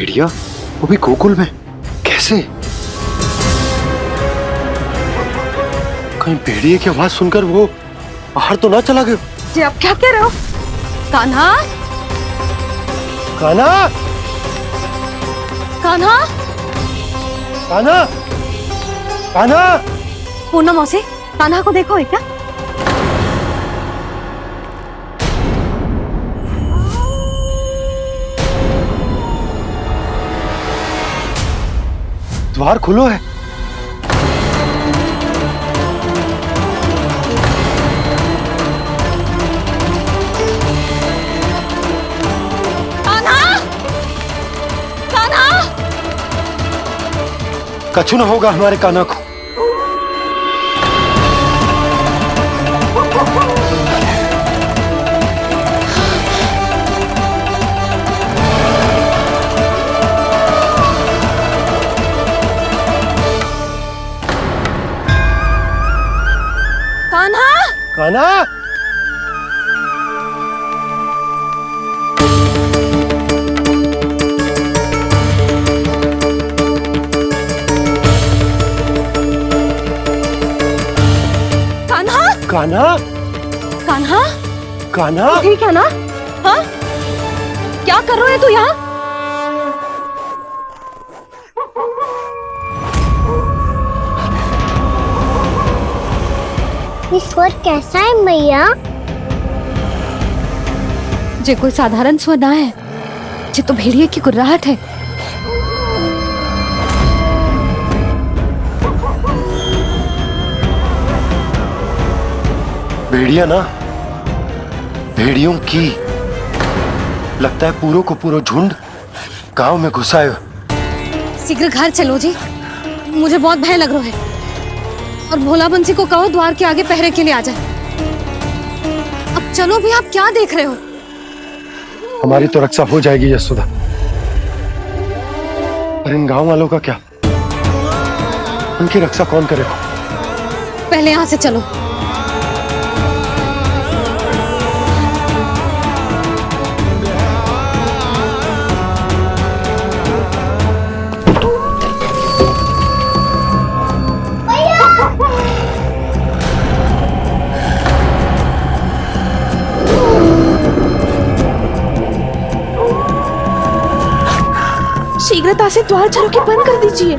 भेड़िया, वो भी गोकुल में, कैसे? कहीं भेड़िए की आवाज सुनकर वो बाहर तो ना चला गया? जी आप क्या कह रहे हो? कान्हा, कान्हा, कान्हा, कान्हा, कान्हा। पूनम मौसी, कान्हा को देखो है क्या? द्वार खुलो है। कान्हा, कान्हा, कछु न होगा हमारे कान्हा को। कान्हा, कान्हा, कान्हा, कान्हा, कान्हा, कान्हा। ठीक है ना? हाँ, क्या कर रहे हो तू यहाँ? ये स्वर कैसा है मैया? जे कोई साधारण स्वर ना है, जे तो भेड़िए की गुर्राहट है। भेड़िया ना, भेड़ियों की, लगता है पूरों को पूरा झुंड गांव में घुसा है। शीघ्र घर चलो जी, मुझे बहुत भय लग रहा है। और भोला बंसी को कहो द्वार के आगे पहरे के लिए आ जाए। अब चलो भी, आप क्या देख रहे हो? हमारी तो रक्षा हो जाएगी यशोदा, पर इन गांव वालों का क्या? उनकी रक्षा कौन करेगा? पहले यहाँ से चलो। शीघ्रता से द्वार चारों के बंद कर दीजिए।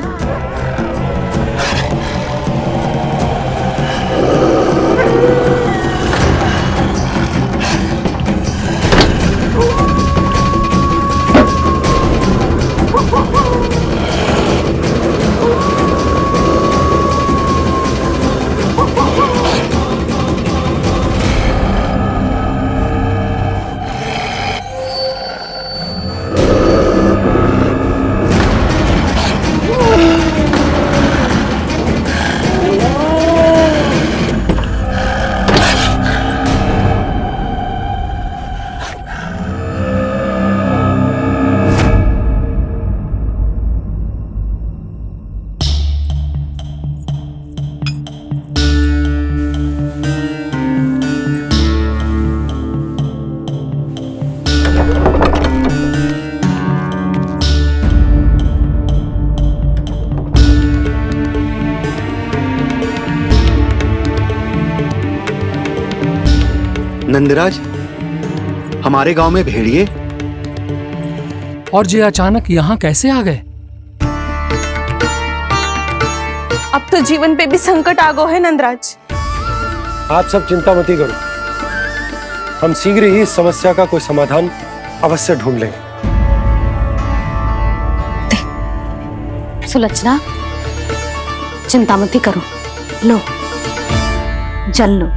नंदराज, हमारे गांव में भेड़िए और ये अचानक यहाँ कैसे आ गए? अब तो जीवन पे भी संकट आ गो है नंदराज। आप सब चिंता मत करो, हम शीघ्र ही इस समस्या का कोई समाधान अवश्य ढूंढ लेंगे। सुलक्षणा, चिंता मत करो, लो जल लो।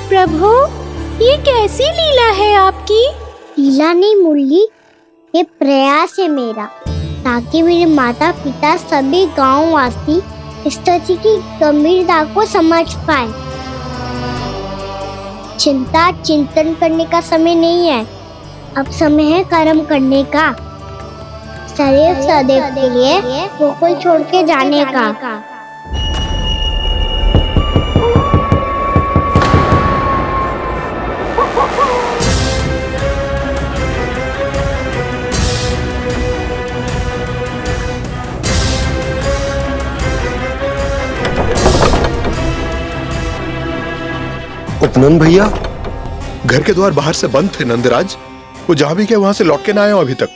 प्रभु, ये कैसी लीला है आपकी? लीला नहीं मुरली, ये प्रयास है मेरा, ताकि मेरे माता पिता सभी गांव वासी स्थिति की गंभीरता को समझ पाए। चिंता चिंतन करने का समय नहीं है, अब समय है कर्म करने का, सदैव सदैव के लिए गोकुल छोड़ के जाने का। उपनंद भैया, घर के द्वार बाहर से बंद थे नंदराज। वो जहां भी गए वहां से लौट के ना आए हो अभी तक।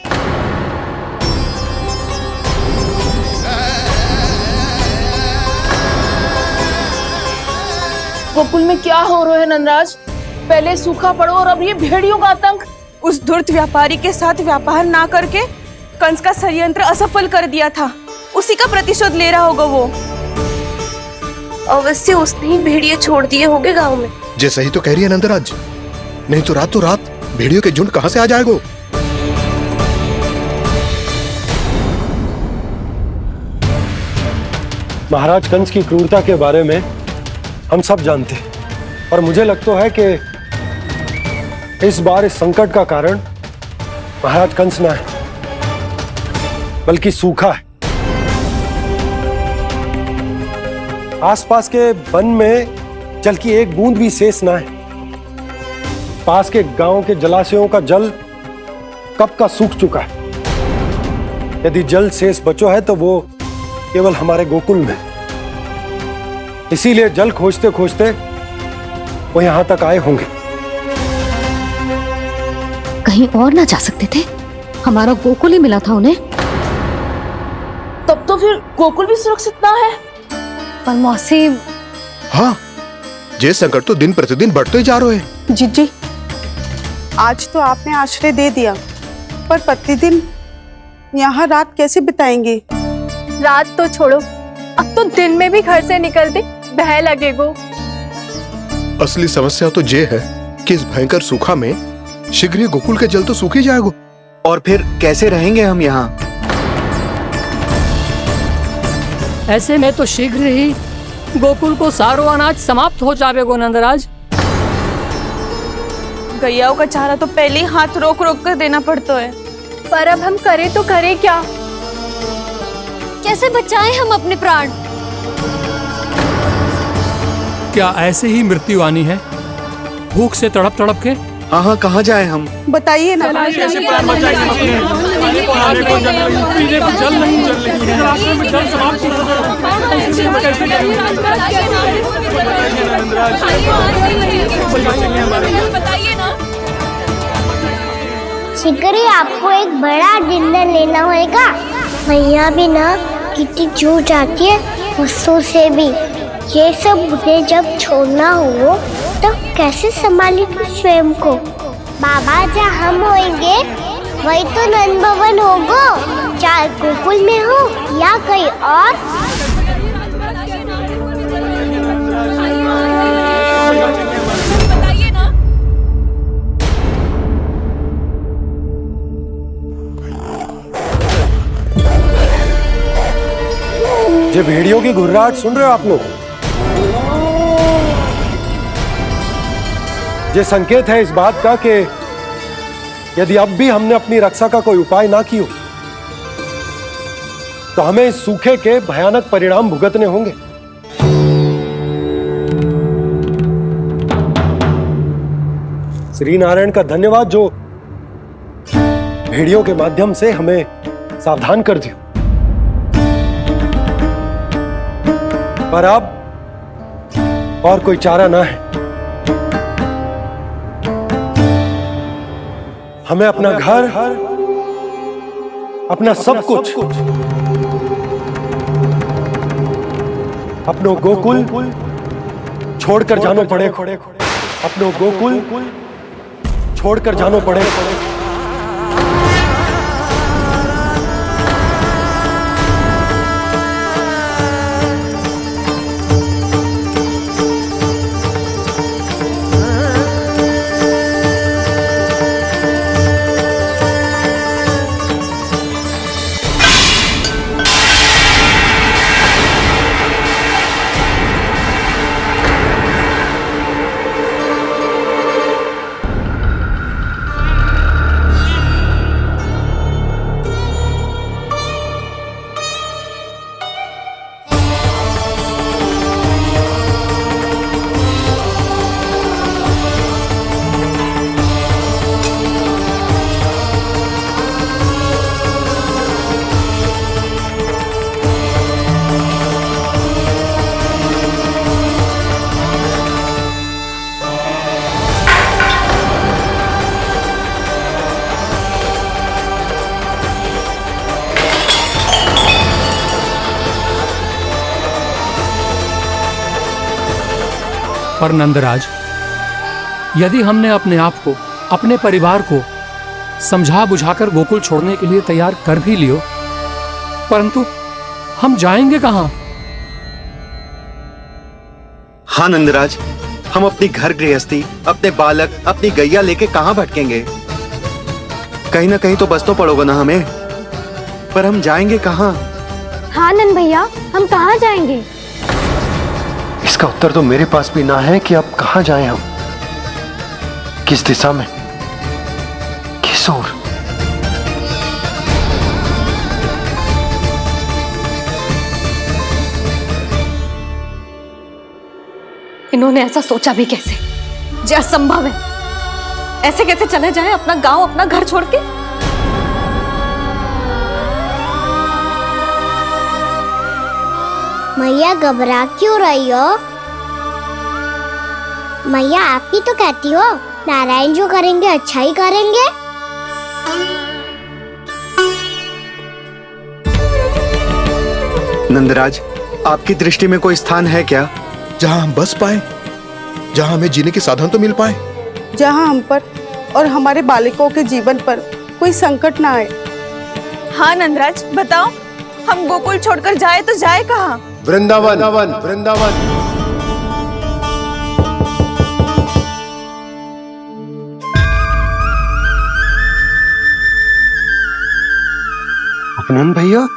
गोकुल में क्या हो रहा है नंदराज? पहले सूखा पड़ो और अब ये भेड़ियों का आतंक। उस धूर्त व्यापारी के साथ व्यापार ना करके कंस का षड्यंत्र असफल कर दिया था, उसी का प्रतिशोध ले रहा होगा वो। अवश्य उसने ही भेड़िए छोड़ दिए होंगे गांव में। जे सही तो कह रही है नंदराज, नहीं तो रात भेड़ियों के झुंड कहां से आ जाएगा। महाराज कंस की क्रूरता के बारे में हम सब जानते हैं, और मुझे लगता है कि इस बार इस संकट का कारण महाराज कंस ना है, बल्कि सूखा है। आसपास के वन में जल की एक बूंद भी शेष ना है। पास के गांव के जलाशयों का जल कब का सूख चुका है। यदि जल शेष बचो है तो वो केवल हमारे गोकुल में। इसीलिए जल खोजते खोजते वो यहां तक आए होंगे। कहीं और ना जा सकते थे? हमारा गोकुल ही मिला था उन्हें। तब तो फिर गोकुल भी सुरक्षित ना है। पर मौसी, हाँ, ये संकट तो दिन प्रतिदिन बढ़ते ही जा रहे हैं। जीजी, आज तो आपने आश्रय दे दिया, पर प्रतिदिन यहाँ रात कैसे बिताएंगे? रात तो छोड़ो, अब तो दिन में भी घर से निकलते भय लगेगो। असली समस्या तो ये है कि इस भयंकर सूखा में शीघ्र ही गोकुल के जल तो सूख ही जाएगा। और फिर कैसे रहेंगे हम यहाँ? ऐसे में तो शीघ्र ही गोकुल को सारो अनाज समाप्त हो जाएगो नंदराज। गैयाओं का चारा तो पहले ही हाथ रोक रोक कर देना पड़ता है, पर अब हम करें तो करें क्या? कैसे बचाएं हम अपने प्राण? क्या ऐसे ही मृत्यु आनी है, भूख से तड़प तड़प के? हाँ, कहाँ जाए हम? बताइए ना। शीघ्र ही आपको एक बड़ा डिनर लेना होगा। भैया भी ना कितनी झूठ आती है गुस्सों से भी। ये सब मुझे जब छोड़ना हो तो कैसे संभालेंगे स्वयं को। बाबा जहाँ हम होंगे वही तो नंद भवन होगा, चाहे गोकुल में हो या कहीं और। ये भेड़ियों की घुर्राहट सुन रहे हो आप लोग? ये संकेत है इस बात का कि यदि अब भी हमने अपनी रक्षा का कोई उपाय ना किया तो हमें इस सूखे के भयानक परिणाम भुगतने होंगे। श्री नारायण का धन्यवाद जो भेड़ियों के माध्यम से हमें सावधान कर दिया। पर अब और कोई चारा ना है। हमें अपना घर, अपना सब कुछ, अपनो गोकुल छोड़कर जानो पड़े। अपनो गोकुल छोड़कर जानो पड़े। पर नंदराज, यदि हमने अपने आप को, अपने परिवार को समझा बुझाकर गोकुल छोड़ने के लिए तैयार कर भी लियो, परंतु हम जाएंगे कहां? हाँ नंदराज, हम अपनी घर गृहस्थी, अपने बालक, अपनी गैया लेके कहाँ भटकेंगे? कहीं ना कहीं तो बस तो पड़ोगे ना हमें, पर हम जाएंगे कहाँ? हाँ नंद भैया, हम कहाँ जाएंगे? इसका उत्तर तो मेरे पास भी ना है कि अब कहां जाएं हम, किस दिशा में, किस ओर। इन्होंने ऐसा सोचा भी कैसे? जो असंभव है। ऐसे कैसे चले जाएं अपना गांव, अपना घर छोड़ के? मैया घबरा क्यों रही हो? मैया आप ही तो कहती हो नारायण जो करेंगे अच्छा ही करेंगे। नंदराज, आपकी दृष्टि में कोई स्थान है क्या जहां हम बस पाए, जहां हमें जीने के साधन तो मिल पाए, जहाँ हम पर और हमारे बालकों के जीवन पर कोई संकट ना आए। हाँ नंदराज, बताओ, हम गोकुल छोड़कर जाए तो जाए कहाँ? वृंदावन, वृंदावन। अपनन भैया,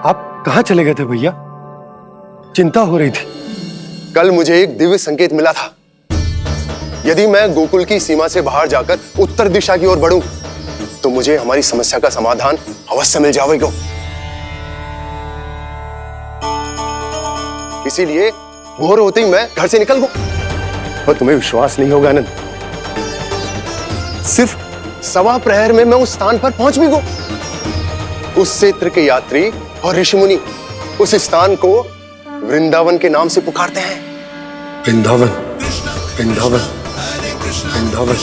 आप कहां चले गए थे भैया? चिंता हो रही थी। कल मुझे एक दिव्य संकेत मिला था। यदि मैं गोकुल की सीमा से बाहर जाकर उत्तर दिशा की ओर बढ़ूं, तो मुझे हमारी समस्या का समाधान अवश्य मिल जाएगा। इसीलिए भोर होते ही मैं घर से निकल गया। और तुम्हें विश्वास नहीं होगा आनंद, सिर्फ सवा प्रहर में मैं उस स्थान पर पहुंच भी गया। उस क्षेत्र के यात्री और ऋषिमुनि उस स्थान को वृंदावन के नाम से पुकारते हैं। वृंदावन, वृंदावन, वृंदावन।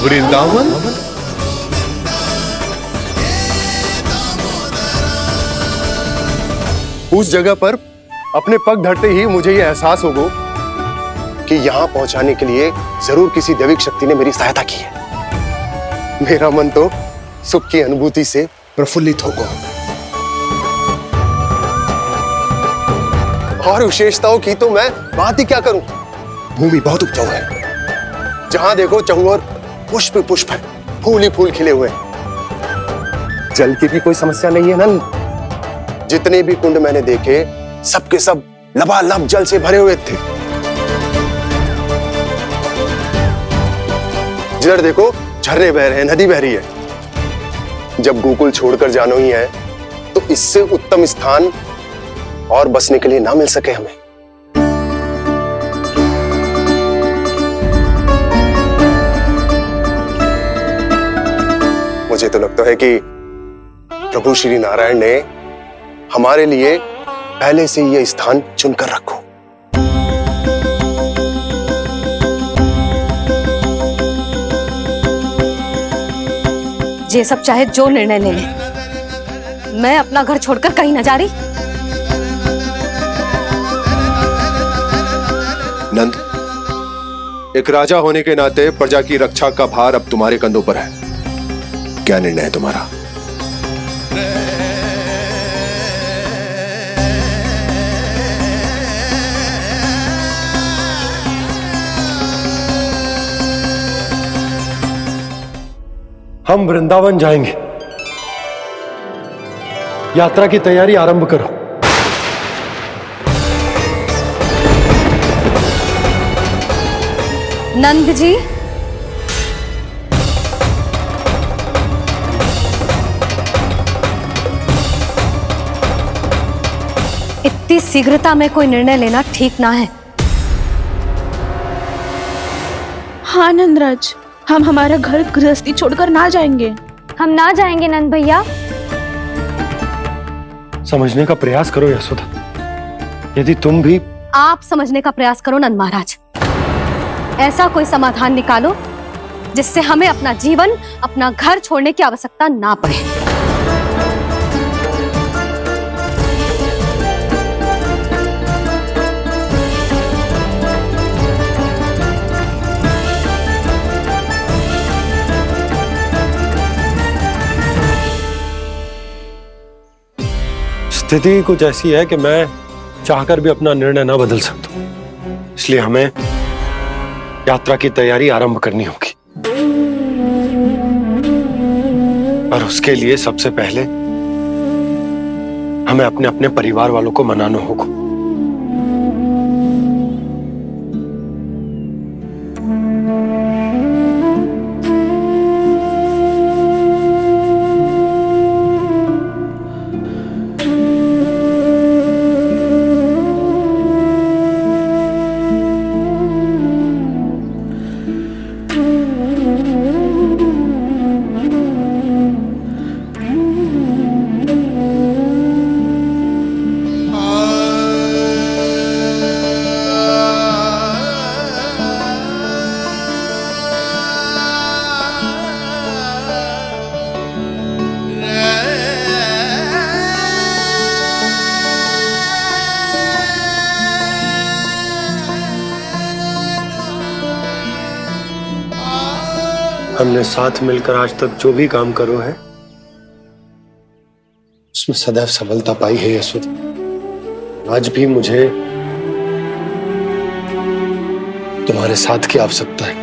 वृंदावन? उस जगह पर अपने पग धरते ही मुझे यह एहसास होगा कि यहां पहुंचाने के लिए जरूर किसी दैविक शक्ति ने मेरी सहायता की है। मेरा मन तो सुख की अनुभूति से प्रफुल्लित होगा। और विशेषताओं की तो मैं बात ही क्या करूं। भूमि बहुत उपजाऊ है, जहां देखो चहुओर पुष्प पुष्प है, फूल ही फूल खिले हुए हैं। जल की भी कोई समस्या नहीं है नंद। जितने भी कुंड मैंने देखे, सबके सब लबालब जल से भरे हुए थे। जिधर देखो झरने बह रहे हैं, नदी बह रही है। जब गोकुल छोड़कर जाना ही है, तो इससे उत्तम स्थान और बसने के लिए ना मिल सके हमें। मुझे तो लगता है कि प्रभु श्री नारायण ने हमारे लिए पहले से यह स्थान चुनकर रखो। ये सब चाहे जो निर्णय ले ले, मैं अपना घर छोड़कर कहीं न जा रही। नंद, एक राजा होने के नाते प्रजा की रक्षा का भार अब तुम्हारे कंधों पर है। क्या निर्णय है तुम्हारा? हम वृंदावन जाएंगे। यात्रा की तैयारी आरंभ करो। नंद जी, इतनी शीघ्रता में कोई निर्णय लेना ठीक ना है। हाँ नंदराज, हम हमारा घर गृहस्थी छोड़कर ना जाएंगे। हम ना जाएंगे नंद भैया। समझने का प्रयास करो यशोदा। यदि तुम भी आप समझने का प्रयास करो नंद महाराज। ऐसा कोई समाधान निकालो जिससे हमें अपना जीवन, अपना घर छोड़ने की आवश्यकता ना पड़े। स्थिति कुछ ऐसी है कि मैं चाहकर भी अपना निर्णय ना बदल सकता, इसलिए हमें यात्रा की तैयारी आरंभ करनी होगी। और उसके लिए सबसे पहले हमें अपने अपने परिवार वालों को मनाना होगा। हमने साथ मिलकर आज तक जो भी काम करो है उसमें सदैव सफलता पाई है यशोदा। आज भी मुझे तुम्हारे साथ की आवश्यकता है।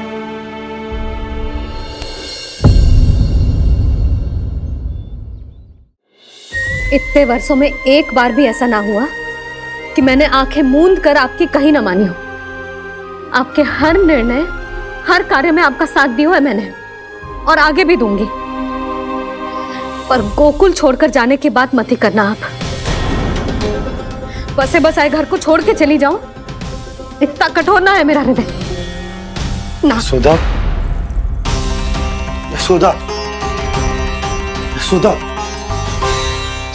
इतने वर्षों में एक बार भी ऐसा ना हुआ कि मैंने आंखें मूंद कर आपकी कहीं ना मानी हो। आपके हर निर्णय, हर कार्य में आपका साथ दिया है मैंने, और आगे भी दूंगी। पर गोकुल छोड़कर जाने की बात मत ही करना आप। बसे बसाए घर को छोड़ के चली जाऊं, इतना कठोर ना है मेरा हृदय ना। यशोदा, यशोदा, यशोदा,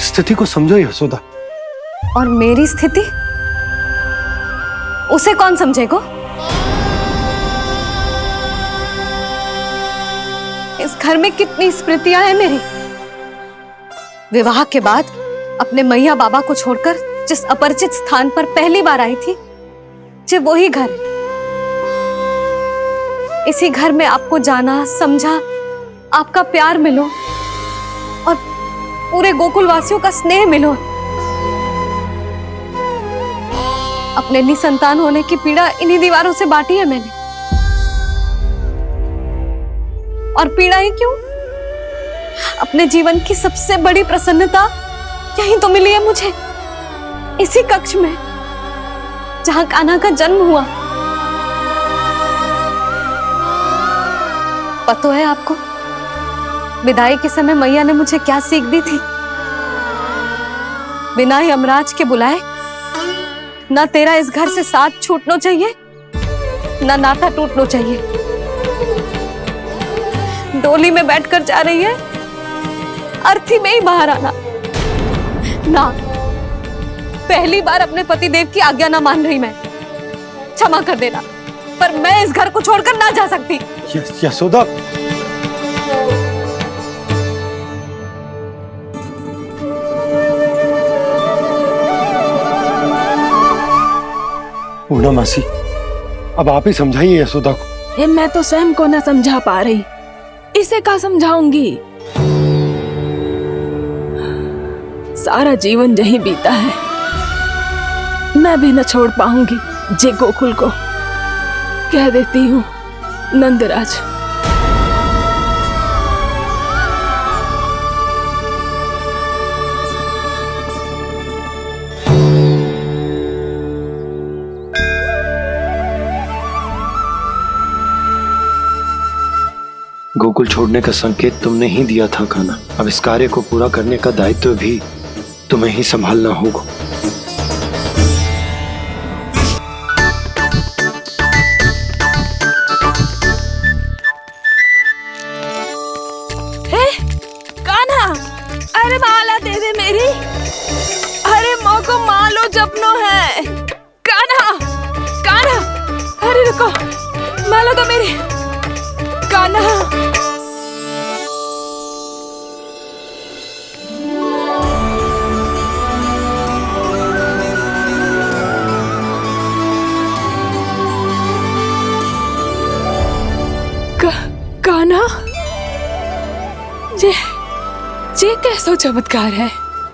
स्थिति को समझो यशोदा। और मेरी स्थिति उसे कौन समझेगा? इस घर में कितनी स्मृतियां हैं मेरी। विवाह के बाद अपने मैया बाबा को छोड़कर जिस अपरिचित स्थान पर पहली बार आई थी, जो वही घर। इसी घर में आपको जाना, समझा, आपका प्यार मिलो और पूरे गोकुल वासियों का स्नेह मिलो। अपने निसंतान होने की पीड़ा इन्हीं दीवारों से बांटी है मैंने। और पीड़ा ही क्यों? अपने जीवन की सबसे बड़ी प्रसन्नता यही तो मिली है मुझे, इसी कक्ष में जहां कान्हा का जन्म हुआ। पता है आपको विदाई के समय मैया ने मुझे क्या सीख दी थी? बिना ही यमराज के बुलाए ना तेरा इस घर से साथ छूटना चाहिए, ना नाता टूटना चाहिए। डोली में बैठकर जा रही है, अर्थी में ही बाहर आना ना। पहली बार अपने पतिदेव की आज्ञा ना मान रही मैं, क्षमा कर देना, पर मैं इस घर को छोड़कर ना जा सकती। यशोदा, पूर्णा मासी, अब आप ही समझाइए यशोदा को। मैं तो स्वयं को न समझा पा रही, इसे क्या समझाऊंगी? सारा जीवन यही बीता है, मैं भी न छोड़ पाऊंगी जे गोकुल को। कह देती हूँ नंदराज। गोकुल छोड़ने का संकेत तुमने ही दिया था कान्हा। अब इस कार्य को पूरा करने का दायित्व भी तुम्हें ही संभालना होगा। संभालो तो मेरी कान्हा। कान्हा, ये कैसा चमत्कार है?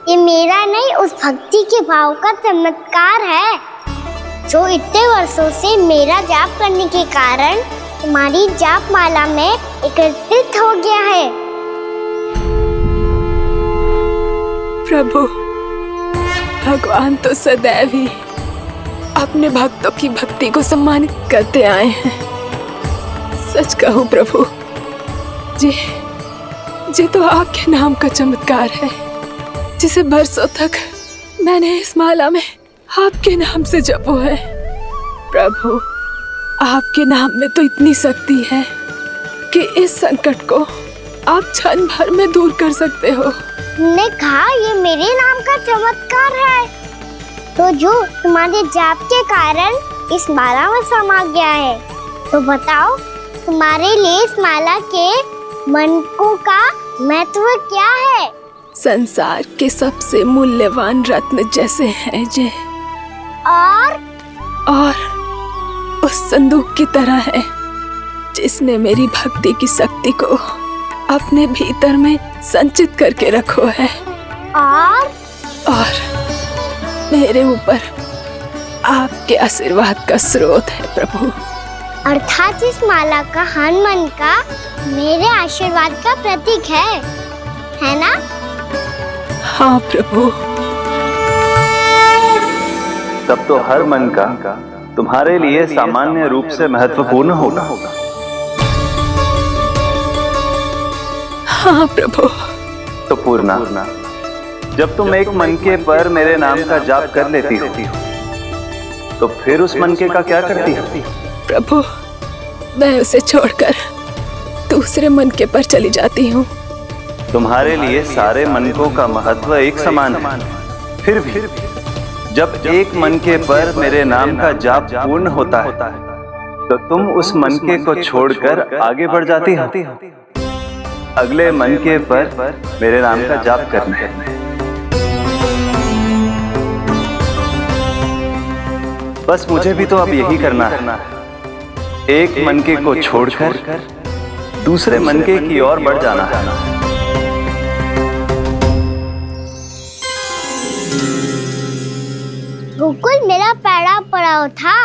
ये मेरा नहीं, उस भक्ति के भाव का चमत्कार है जो इतने वर्षों से मेरा जाप करने के कारण तुम्हारी जाप माला में एकत्रित हो गया है। प्रभु, भगवान तो सदैव ही अपने भक्तों की भक्ति को सम्मानित करते आए हैं। सच कहूं प्रभु, ये तो आपके नाम का चमत्कार है, जिसे बरसों तक मैंने इस माला में आपके नाम से जपो है। प्रभु, आपके नाम में तो इतनी शक्ति है कि इस संकट को आप क्षण भर में दूर कर सकते हो। तुमने कहा ये मेरे नाम का चमत्कार है, तो जो तुम्हारे जाप के कारण इस माला में समा गया है, तो बताओ तुम्हारे लिए इस माला के मनकों का महत्व क्या है? संसार के सबसे मूल्यवान रत्न जैसे हैं ये, और उस संदूक की तरह है जिसने मेरी भक्ति की शक्ति को अपने भीतर में संचित करके रखो है, और मेरे ऊपर आपके आशीर्वाद का स्रोत है प्रभु। अर्थात इस माला का हनुमान का मेरे आशीर्वाद का प्रतीक है ना? हाँ प्रभु। तब तो हर मन का तुम्हारे लिए सामान्य रूप से महत्वपूर्ण होगा। हाँ प्रभु। तो पूर्णा, जब तुम एक मनके पर मेरे नाम का जाप कर लेती हो, तो फिर उस मनके का क्या करती हो? प्रभु, मैं उसे छोड़कर दूसरे मनके पर चली जाती हूँ। तुम्हारे लिए सारे मनकों का महत्व एक समान है। फिर भी जब एक मनके पर मेरे नाम का जाप पूर्ण होता है, तो तुम उस मनके को छोड़कर आगे बढ़ जाती हो अगले मनके पर मेरे नाम का जाप करने। बस मुझे भी तो अब यही करना है, एक मनके को छोड़कर दूसरे मनके की ओर बढ़ जाना है। गोकुल मेरा पहला पड़ाव था,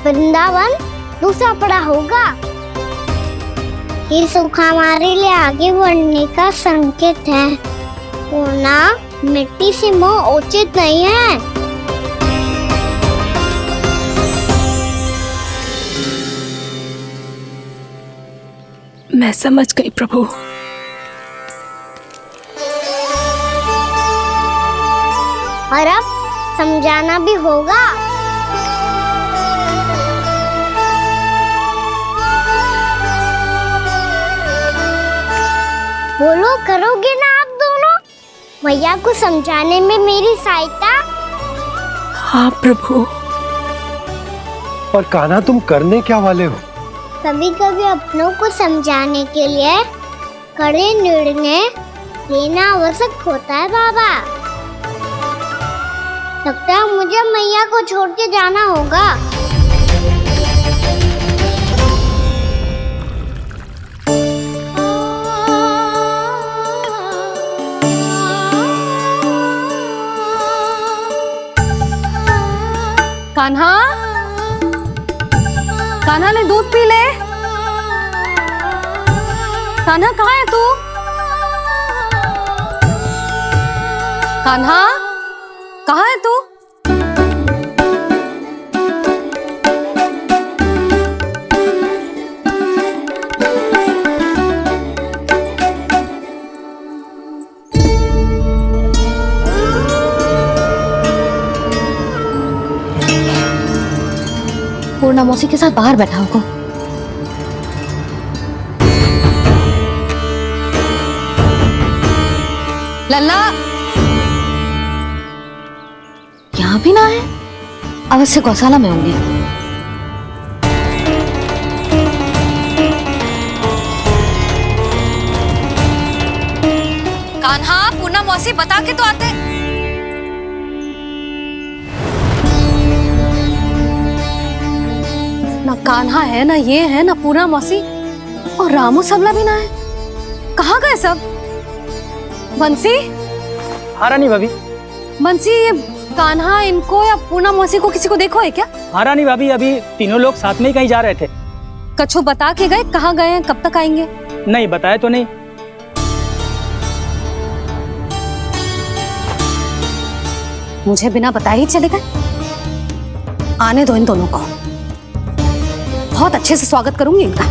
वृंदावन दूसरा पड़ाव होगा। ये सुख हमारे लिए आगे बढ़ने का संकेत है, वरना मिट्टी से मोह उचित नहीं है। मैं समझ गई प्रभु। और अब समझाना भी होगा। बोलो, करोगे ना आप दोनों? मैया को समझाने में मेरी सहायता? हाँ प्रभु। पर कान्हा, तुम करने क्या वाले हो? कभी कभी अपनों को समझाने के लिए कड़े निर्णय लेना आवश्यक होता है बाबा। लगता है मुझे मैया को छोड़ के जाना होगा। कान्हा, कान्हा ने दूध पी ले। कान्हा कहाँ है तू? कान्हा, कहाँ है तू? पूर्णा मौसी के साथ बाहर बैठा होगा। लल्ला, यहाँ भी ना है, अवश्य गौशाला में होंगे। कान्हा, पूनम मौसी बता के तो आते। ना कान्हा है, ना ये है, ना पूनम मौसी, और रामू सबला भी ना है। कहाँ गए सब? बंसी? हाँ रानी भाभी। बंसी, ये कान्हा इनको या पूनम मौसी को किसी को देखो है क्या? हाँ रानी भाभी, अभी तीनों लोग साथ में ही कहीं जा रहे थे। कछु बता के गए कहाँ गए हैं, कब तक आएंगे? नहीं बताया तो नहीं। मुझे बिना बताए ही चले गए। आने दो इन दोनों को, बहुत अच्छे से स्वागत करूंगी इनका।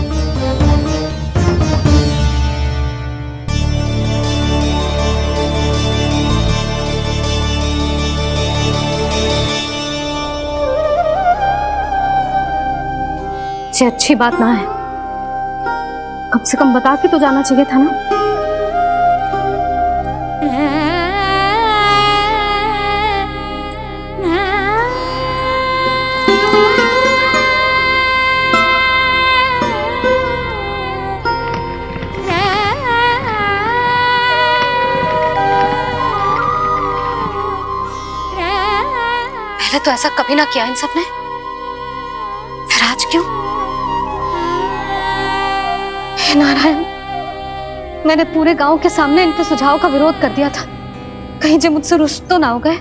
ये अच्छी बात ना है, कम से कम बता के तो जाना चाहिए था ना। पहले तो ऐसा कभी ना किया इन सब ने, फिर आज क्यों? हे नारायण, मैंने पूरे गांव के सामने इनके सुझाव का विरोध कर दिया था, कहीं जो मुझसे रुष्ट तो ना हो गए।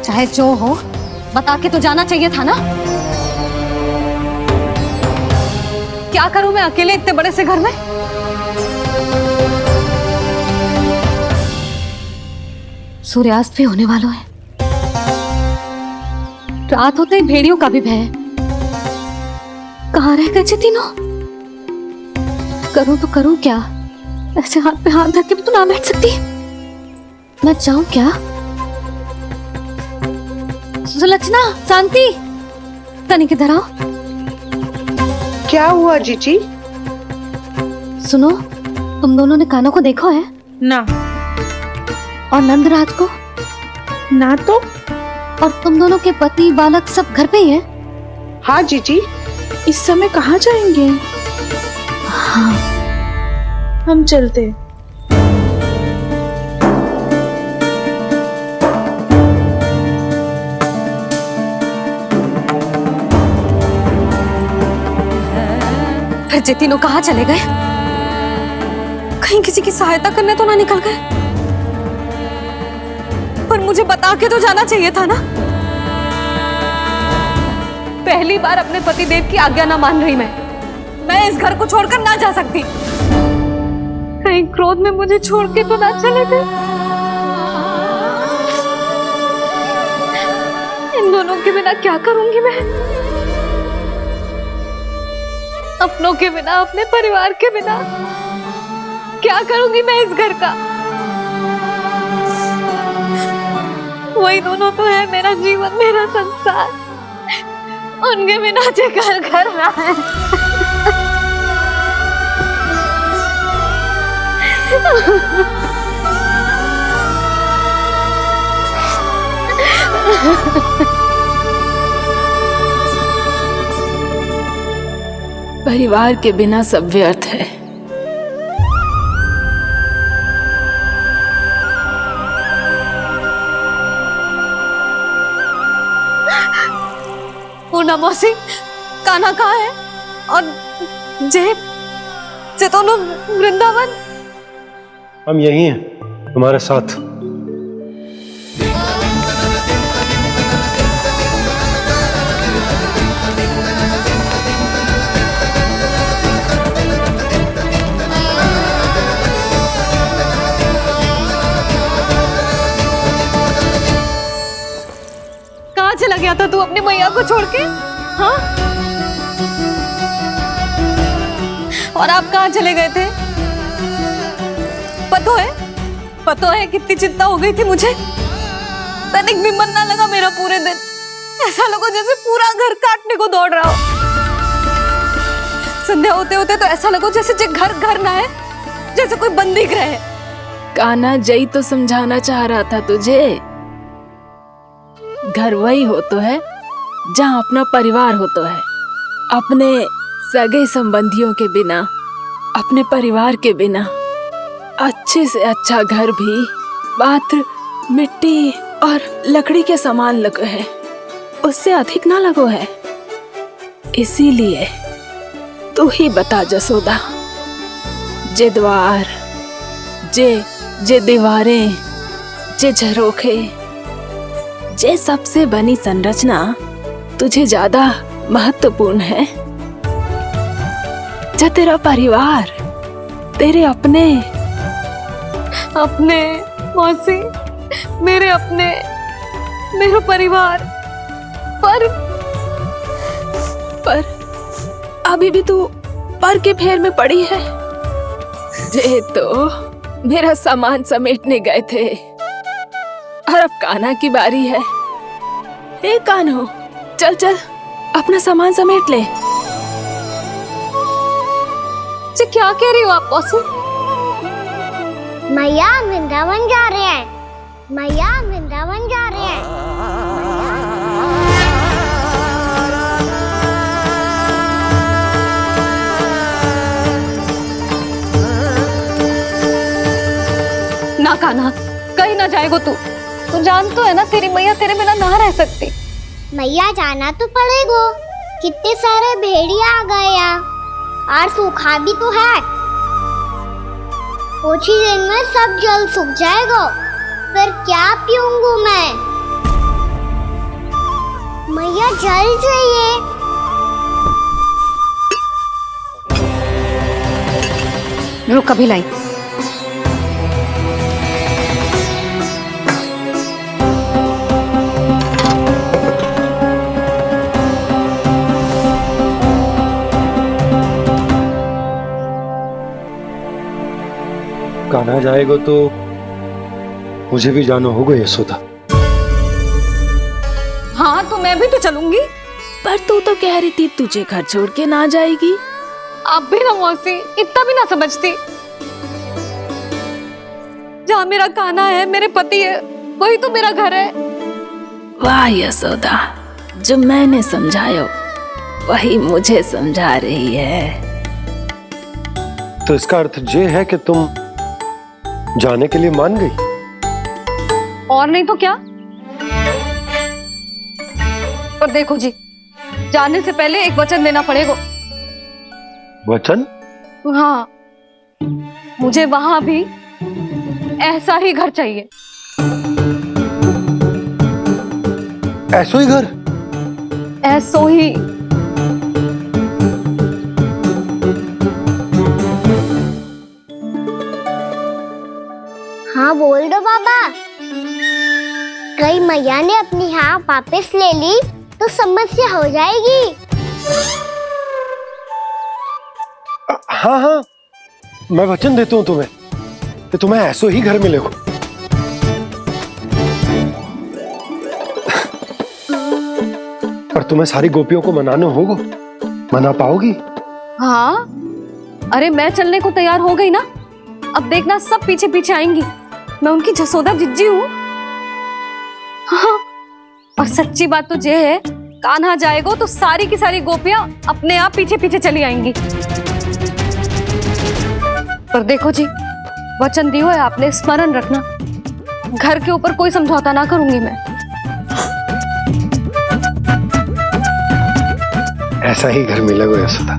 चाहे जो हो, बता के तो जाना चाहिए था ना। क्या करूं मैं अकेले इतने बड़े से घर में? सूर्यास्त भी होने वाला है, रात होते ही भेड़ियों का भी भय है। कहाँ रह गए तीनों? करूं तो करूं क्या? ऐसे हाथ पे हाथ धर के भी तो ना बैठ सकती। मैं जाऊं क्या? सुलक्षणा, शांति, तनी किधर आओ। क्या हुआ जीजी? सुनो, तुम दोनों ने कान्हा को देखा है? ना। और नंदराज को? ना तो। और तुम दोनों के पति बालक सब घर पे ही हैं? हाँ जीजी, इस समय कहाँ जाएंगे? हाँ, हम चलते। फिर ये तीनों कहाँ चले गए? कहीं किसी की सहायता करने तो ना निकल गए? पर मुझे बता के तो जाना चाहिए था ना। पहली बार अपने पतिदेव की आज्ञा ना मान रही मैं इस घर को छोड़कर ना जा सकती। कहीं क्रोध में मुझे छोड़ के तो ना चले गए। इन दोनों के बिना क्या करूंगी मैं? अपनों के बिना, अपने परिवार के बिना क्या करूंगी मैं इस घर का? वही दोनों तो है मेरा जीवन, मेरा संसार। उनके बिना जे घर घर रहा है। परिवार के बिना सब व्यर्थ है। पूनम मौसी, कान्हा कहाँ है? और जे दोनों वृंदावन? हम यही हैं, तुम्हारे साथ। कहाँ चला गया था तू अपनी मैया को छोड़ के? हाँ? और आप कहाँ चले गए थे? पतो है कितनी चिंता हो गई थी मुझे। तनिक भी मन ना लगा मेरा पूरे दिन। ऐसा लगा जैसे पूरा घर काटने को दौड़ रहा हो। संध्या होते होते तो ऐसा लगा जैसे घर घर ना है, जैसे कोई बंदी गृह है। कान्हा, जय तो समझाना चाह रहा था तुझे। घर वही हो तो है जहाँ अपना परिवार हो तो है। अपने सगे संबंधियों के बिना अपने परिवार के बिना अच्छे से अच्छा घर भी मात्र मिट्टी और लकड़ी के समान लगो है, उससे अधिक ना लगो है। इसीलिए तू ही बता जसोदा, जे द्वार, जे दीवारें, जे झरोखे, जे सबसे बनी संरचना तुझे ज्यादा महत्वपूर्ण है? जो तेरा परिवार, तेरे अपने मौसी, मेरा परिवार, पर अभी भी तू पर के फेर में पड़ी है। जे तो मेरा सामान समेटने गए थे और अब कान्हा की बारी है। हे कान्हो, चल चल अपना सामान समेट ले। जी क्या कह रही हो आप मौसी? मैया वृंदावन जा रहे हैं, मैया वृंदावन जा रहे हैं। ना कान्हा, कहीं ना जाएगो तू जान तो है ना तेरी मैया तेरे बिना ना रह सकती। मैया जाना तो पड़ेगा, कितने सारे भेड़िया आ गए यहाँ, और सूखा भी तो है। कुछ ही दिन में सब जल सूख जाएगा, फिर क्या पीऊंगा मैं? मैया जल चाहिए। रुक अभी लाई। कान्हा जाएगा तो मुझे भी जाना होगा यशोदा। हाँ तो मैं भी तो चलूंगी। पर तू तो कह रही थी तुझे घर छोड़ के ना जाएगी। आप भी ना मौसी, इतना भी ना समझती। जहाँ मेरा कान्हा है, मेरे पति है, वही तो मेरा घर है। वाह यशोदा, जो मैंने समझाया वही मुझे समझा रही है। तो इसका अर्थ ये है कि तुम जाने के लिए मान गई? और नहीं तो क्या। पर देखो जी, जाने से पहले एक वचन देना पड़ेगा। वचन? हाँ, मुझे वहां भी ऐसा ही घर चाहिए। ऐसो ही घर? ऐसो ही। हाँ बोल दो बाबा। कहीं मैया ने अपनी हाँ वापस ले ली तो समस्या हो जाएगी। हाँ हाँ, मैं वचन देता हूँ तुम्हें कि तुम्हें ऐसो ही घर मिलेगा। पर तुम्हें सारी गोपियों को मनाना होगा। मना पाओगी? हाँ, अरे मैं चलने को तैयार हो गई ना। अब देखना सब पीछे पीछे आएंगी। मैं उनकी जसोदा जिज्जी हूँ। हाँ, और सच्ची बात तो ये है, कान्हा जाएगा तो सारी की सारी गोपियां अपने आप पीछे पीछे चली आएंगी। पर देखो जी, वचन दियो है आपने, स्मरण रखना। घर के ऊपर कोई समझौता ना करूंगी मैं। ऐसा ही घर मिलेगा यशोदा।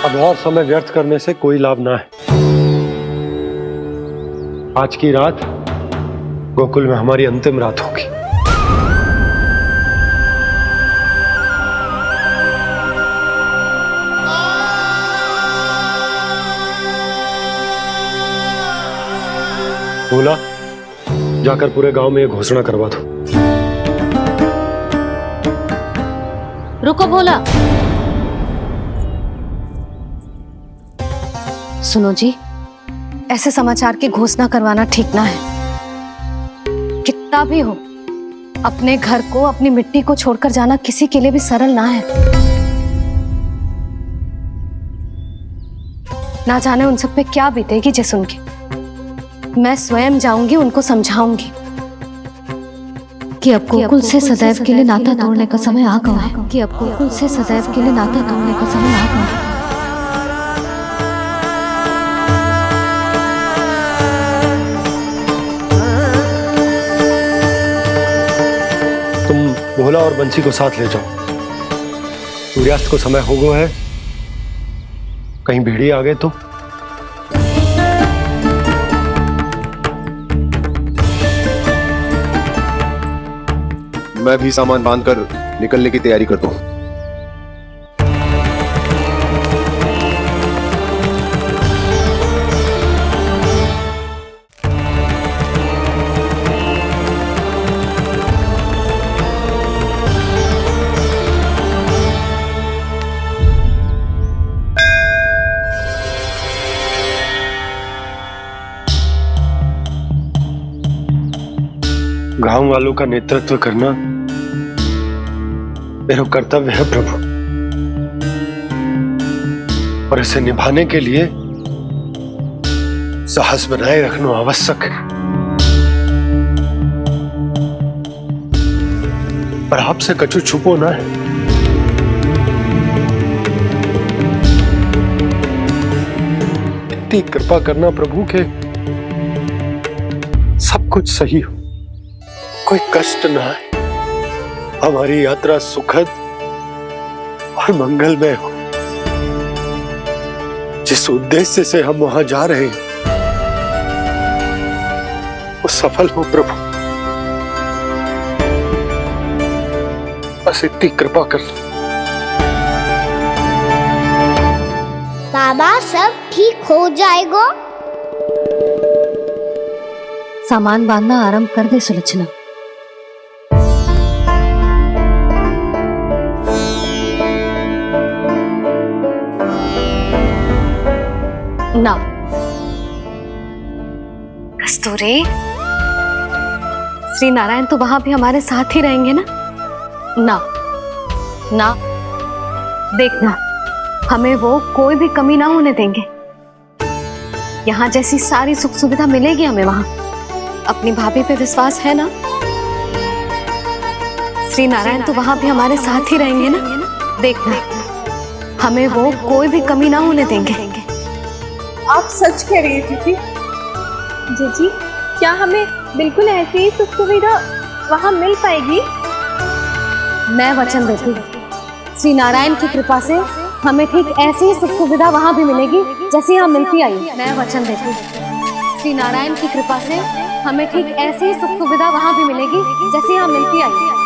अब और समय व्यर्थ करने से कोई लाभ ना है। आज की रात गोकुल में हमारी अंतिम रात होगी। बोला, जाकर पूरे गांव में ये घोषणा करवा दो। रुको भोला। सुनो जी, ऐसे समाचार की घोषणा करवाना ठीक ना है। कितना भी हो, अपने घर को, अपनी मिट्टी को छोड़कर जाना किसी के लिए भी सरल ना है। ना जाने उन सब पे क्या बीतेगी जे सुन के। मैं स्वयं जाऊंगी, उनको समझाऊंगी कि अब गोकुल से सदैव के लिए नाता तोड़ने का समय आ गया है, कि अब गोकुल से सदैव के लिए नाता तोड़ने का समय आ गया है। तुम भोला और बंसी को साथ ले जाओ। सूर्यास्त को समय हो गया है, कहीं भेड़िए आ गए तो। मैं भी सामान बांधकर निकलने की तैयारी करता हूं। गांव वालों का नेतृत्व करना मेरा कर्तव्य है प्रभु, और इसे निभाने के लिए साहस बनाए रखना आवश्यक है। पर आपसे कछु छुपो ना है। इतनी कृपा करना प्रभु के सब कुछ सही हो, कोई कष्ट ना है, हमारी यात्रा सुखद और मंगलमय हो। जिस उद्देश्य से हम वहां जा रहे हैं वो सफल हो प्रभु, बस इतनी कृपा कर। बाबा सब ठीक हो जाएगा। सामान बांधना आरंभ कर दे सुलोचना। ना कस्तूरी, श्री नारायण तो वहां भी हमारे साथ ही रहेंगे ना? ना ना, देखना हमें वो कोई भी कमी ना होने देंगे। यहाँ जैसी सारी सुख सुविधा मिलेगी हमें वहां। अपनी भाभी पे विश्वास है ना? श्री नारायण तो वहां भी हमारे साथ ही रहेंगे ना? देखना हमें वो कोई भी कमी ना होने देंगे। आप सच कह रही है दीदी। जीजी, क्या हमें बिल्कुल ऐसी ही सुख सुविधा वहाँ मिल पाएगी? मैं वचन देती हूँ, श्री नारायण की कृपा से हमें ठीक ऐसी ही सुख सुविधा वहाँ भी मिलेगी जैसी यहाँ मिलती आई। मैं वचन देती हूँ, श्री नारायण की कृपा से हमें ठीक ऐसी ही सुख सुविधा वहाँ भी मिलेगी जैसी यहाँ मिलती आई।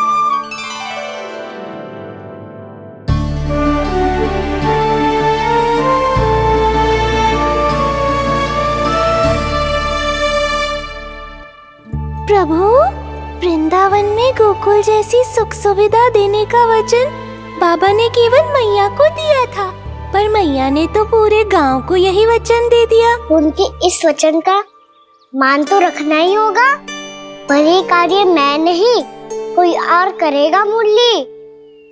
प्रभु, वृंदावन में गोकुल जैसी सुख सुविधा देने का वचन बाबा ने केवल मैया को दिया था, पर मैया ने तो पूरे गांव को यही वचन दे दिया। उनके इस वचन का मान तो रखना ही होगा, पर ये कार्य मैं नहीं कोई और करेगा मुरली।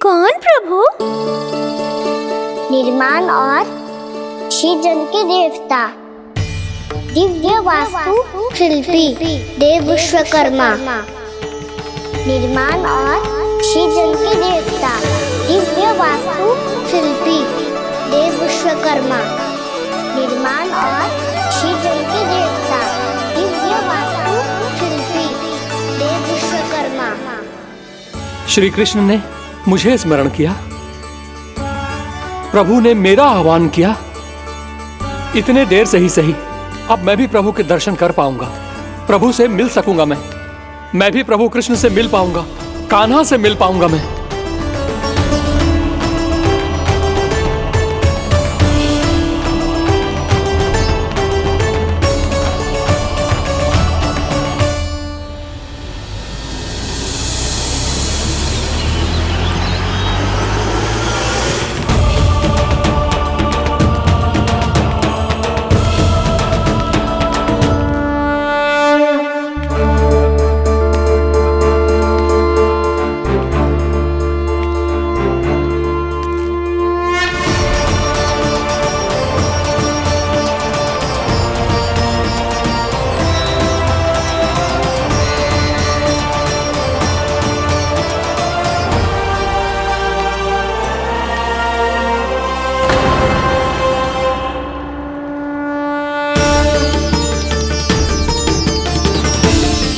कौन प्रभु? निर्माण और सृजन के देवता, दिव्य वास्तु शिल्पी देव विश्वकर्मा। निर्माण और सृजन के देवता, दिव्य वास्तु शिल्पी देव विश्वकर्मा। निर्माण और सृजन के देवता, दिव्य वास्तु शिल्पी देव विश्वकर्मा। श्री कृष्ण ने मुझे स्मरण किया, प्रभु ने मेरा आह्वान किया। इतने देर से ही सही, अब मैं भी प्रभु के दर्शन कर पाऊंगा, प्रभु से मिल सकूंगा। मैं भी प्रभु कृष्ण से मिल पाऊंगा, कान्हा से मिल पाऊंगा मैं।